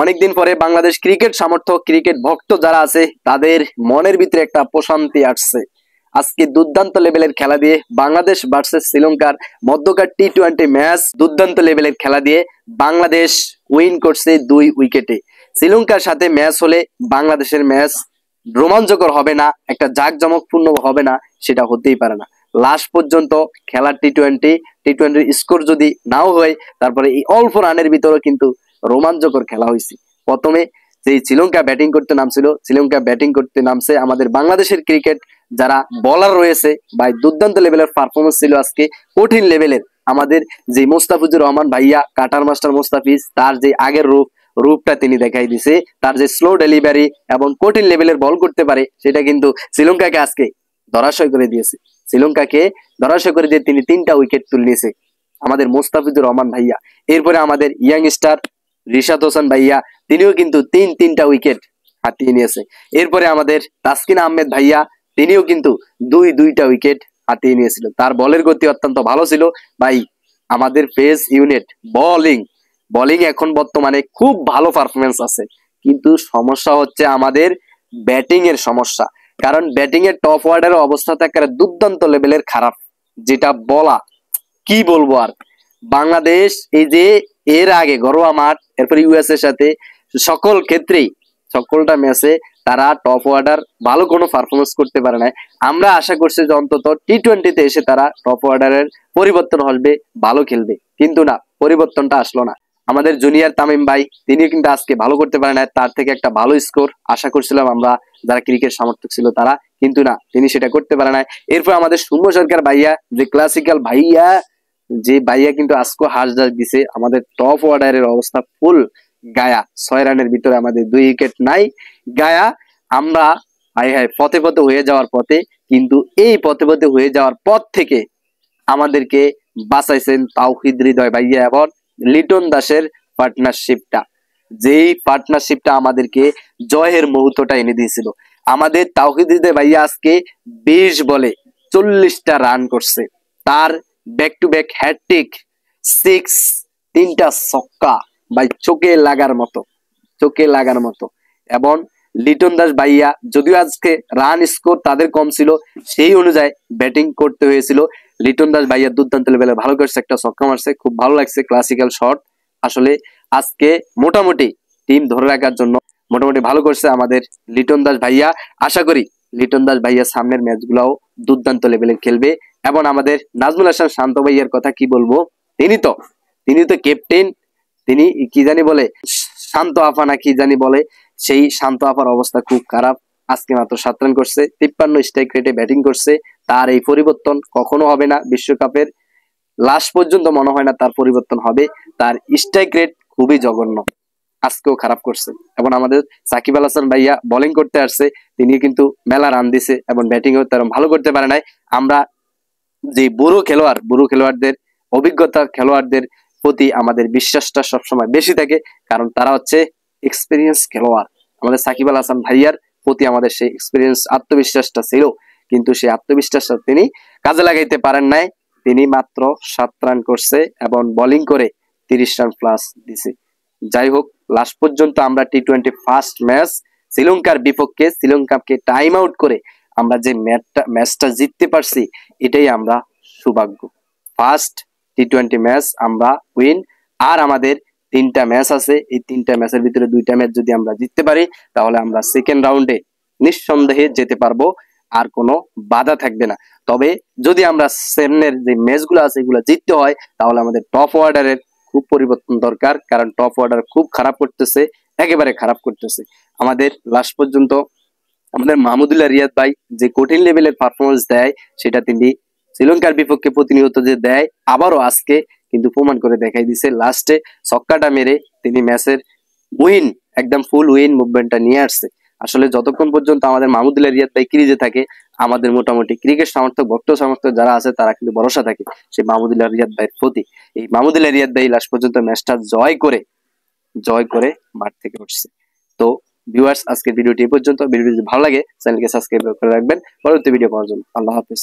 অনেকদিন পরে বাংলাদেশ ক্রিকেট সমর্থক ক্রিকেট ভক্ত যারা আছে তাদের মনের ভিতরে একটা প্রশান্তি আসছে। আজকে দুর্দান্ত লেভেলের খেলা দিয়ে বাংলাদেশ ভার্সেস শ্রীলঙ্কার মধ্যকার টি-20 ম্যাচ দুর্দান্ত লেভেলের খেলা দিয়ে বাংলাদেশ উইন করছে 2 উইকেটে। শ্রীলঙ্কার সাথে ম্যাচ হলে বাংলাদেশের ম্যাচ রোমাঞ্চকর হবে না, একটা জাঁকজমকপূর্ণ হবে না, সেটা হতেই পারে না। লাস্ট পর্যন্ত খেলার টি-20 স্কোর যদি নাও হয়, তারপরে এই অল্প রানের ভিতরে কিন্তু রোমাঞ্চকর খেলা হয়েছে। প্রথমে যেই শ্রীলঙ্কা ব্যাটিং করতে নামছে আমাদের বাংলাদেশের ক্রিকেট যারা বলার রয়েছে ভাই দুর্দান্ত লেভেলের পারফরমেন্স ছিল আজকে, কঠিন লেভেলের। আমাদের যে মোস্তাফিজুর রহমান ভাইয়া কাটার মাস্টার মোস্তাফিজ, তার যে আগের রূপটা তিনি দেখাই দিছে, তার যে স্লো ডেলিভারি এবং কঠিন লেভেলের বল করতে পারে, সেটা কিন্তু শ্রীলঙ্কাকে আজকে ধরাশয় করে দিয়েছে। শ্রীলঙ্কাকে ধরাশয় করে দিয়ে তিনি 3টা উইকেট তুলে নিয়েছে আমাদের মোস্তাফিজুর রহমান ভাইয়া। এরপরে আমাদের ইয়াং স্টার রিশাদ হোসেন ভাইয়া, তিনিও কিন্তু 3টা উইকেট হাতিয়ে নিয়েছে। এরপরে আমাদের তাসকিন আহমেদ ভাইয়া, তিনিও কিন্তু 2টা উইকেট হাতিয়ে নিয়েছিল। তার বলের গতি অত্যন্ত ভালো ছিল ভাই। আমাদের পেস ইউনিট বোলিং এখন বর্তমানে খুব ভালো পারফরমেন্স আছে, কিন্তু সমস্যা হচ্ছে আমাদের ব্যাটিং এর সমস্যা। কারণ ব্যাটিং এর টপ অর্ডারের অবস্থা একেবারে দুর্দান্ত লেভেলের খারাপ, যেটা বলা কি বলবো আর। বাংলাদেশ এই যে এর আগে ঘরোয়া মাঠ, এরপর ইউএস এর সাথে সকল ক্ষেত্রেই সকলটা ম্যাচে তারা টপ অর্ডার ভালো কোনো পারফরমেন্স করতে পারে না। আমরা আশা করছি যে অন্তত টি-20তে এসে তারা টপ অর্ডারের পরিবর্তন আসবে, ভালো খেলবে, কিন্তু না, পরিবর্তনটা আসলো না। আমাদের জুনিয়র তামিম ভাই, তিনি কিন্তু আজকে ভালো করতে পারে না, তার থেকে একটা ভালো স্কোর আশা করছিলাম আমরা যারা ক্রিকেট সমর্থক ছিল তারা, কিন্তু না, তিনি সেটা করতে পারে না। এরপর আমাদের সৌম্য সরকার ভাইয়া, যে ক্লাসিক্যাল ভাইয়া, যে ভাইয়া কিন্তু আজকে হাঁস দিছে। আমাদের টপ অর্ডারের অবস্থা ফুল গায়া, 6 রানের ভিতরে আমাদের 2 উইকেট নাই গায়া। আমরা পথে পথে হয়ে যাওয়ার পথে, কিন্তু এই পথে পথে হয়ে যাওয়ার পথ থেকে আমাদেরকে বাঁচাইছেন তাওহিদ হৃদয় ভাইয়া এবং লিটন দাসের পার্টনারশিপটা, যেই পার্টনারশিপটা আমাদেরকে জয়ের মুহূর্তটা এনে দিয়েছিল। আমাদের তাওহিদ হৃদয় ভাইয়া আজকে 20 বলে 40টা রান করছে। তার ব্যাক টু ব্যাক হ্যাটট্রিক, 6, 3টা ছক্কা ভাই, চোখে লাগার মতো। এবং লিটন দাস ভাইয়া, যদিও আজকে রান স্কোর তাদের কম ছিল, সেই অনুযায়ী ব্যাটিং করতে হয়েছিল। লিটন দাস ভাইয়া দুর্দান্ত লেভেলে ভালো করছে, একটা ছক্কা মারছে, খুব ভালো লাগছে, ক্লাসিক্যাল শট। আসলে আজকে মোটামুটি টিম ধরে রাখার জন্য মোটামুটি ভালো করছে আমাদের লিটন দাস ভাইয়া। আশা করি লিটন দাস ভাইয়া সামনের ম্যাচগুলাও দুর্দান্ত লেভেলে খেলবে। এবং আমাদের নাজমুল হাসান শান্ত ভাইয়ার কথা কি বলবো, তিনি তো ক্যাপ্টেন, তিনি কি জানি বলে শান্ত আফা না কি জানি বলে, সেই শান্ত আফার অবস্থা খুব খারাপ। আজকে মাত্র 7 রান করছে, 53 স্ট্রাইক রেটে ব্যাটিং করছে। তার এই পরিবর্তন কখনো হবে না, বিশ্বকাপের লাস্ট পর্যন্ত মনে হয় না তার পরিবর্তন হবে। তার স্ট্রাইক রেট খুবই জঘন্য, আজকেও খারাপ করছে। এবং আমাদের সাকিব আল হাসান ভাইয়া বোলিং করতে আসছে, তিনি কিন্তু মেলা রান দিছে এবং ব্যাটিংও তার ভালো করতে পারে নাই। আমরা যে বুড়ো খেলোয়াড়দের, অভিজ্ঞতা খেলোয়াড়দের প্রতি আমাদের বিশ্বাসটা সবসময় বেশি থাকে, কারণ তারা হচ্ছে এক্সপিরিয়েন্স খেলোয়াড়। আমাদের সাকিব আল হাসান ভাইয়ার প্রতি আমাদের সেই এক্সপিরিয়েন্স আত্মবিশ্বাসটা ছিল, কিন্তু সেই আত্মবিশ্বাসটা তিনি কাজে লাগাইতে পারেন নাই। তিনি মাত্র 7 রান করছে এবং বোলিং করে 30 রান প্লাস দিছে। যাই হোক, লাস্ট পর্যন্ত আমরা টি-20 ফার্স্ট ম্যাচ শ্রীলঙ্কার বিপক্ষে শ্রীলঙ্কাকে টাইম আউট করে আমরা যে ম্যাচটা জিততে পারছি, এটাই আমরা সৌভাগ্য। ফার্স্ট টি-20 ম্যাচ আমরা উইন। আর আমাদের 3টা ম্যাচ আছে, এই 3টা ম্যাচের ভিতরে 2টা ম্যাচ যদি আমরা জিততে পারি, তাহলে আমরা সেকেন্ড রাউন্ডে নিঃসন্দেহে যেতে পারবো, আর কোনো বাধা থাকবে না। তবে যদি আমরা সামনের যে ম্যাচগুলো আছে এগুলো জিততে হয়, তাহলে আমাদের টপ অর্ডারের খুব পরিবর্তন দরকার, কারণ টপ অর্ডার খুব খারাপ করতেছে, একেবারে খারাপ করতেছে। আমাদের লাস্ট পর্যন্ত আমাদের মাহমুদুল্লাহ রিয়াদ ভাই যে কঠিন লেভেলের পারফরমেন্স দেয়, সেটা তিনি শ্রীলঙ্কার বিপক্ষে প্রতিনিয়ত যে দেয়, আবারও আজকে কিন্তু প্রমাণ করে দেখাই দিছে। লাস্টে ছক্কাটা মেরে তিনি ম্যাচের উইন, একদম ফুল উইন মুভমেন্টটা নিয়ে আসছে। আসলে যতক্ষণ পর্যন্ত আমাদের মাহমুদুল্লাহ রিয়াদ ভাই ক্রিজে থাকে, আমাদের মোটামুটি ক্রিকেট সমর্থক, ভক্ত সমর্থক যারা আছে তারা কিন্তু ভরসা থাকে সেই মাহমুদুল্লাহ রিয়াদ ভাইয়ের প্রতি। এই মাহমুদুল্লাহ রিয়াদ ভাই লাস্ট পর্যন্ত ম্যাচটা জয় করে মাঠ থেকে উঠছে। তো ভিউয়ার্স, আজকের ভিডিওটি এই পর্যন্ত। ভিডিওটি যদি ভালো লাগে চ্যানেলকে সাবস্ক্রাইব করে রাখবেন পরবর্তী ভিডিও পাওয়ার জন্য। আল্লাহ হাফেজ।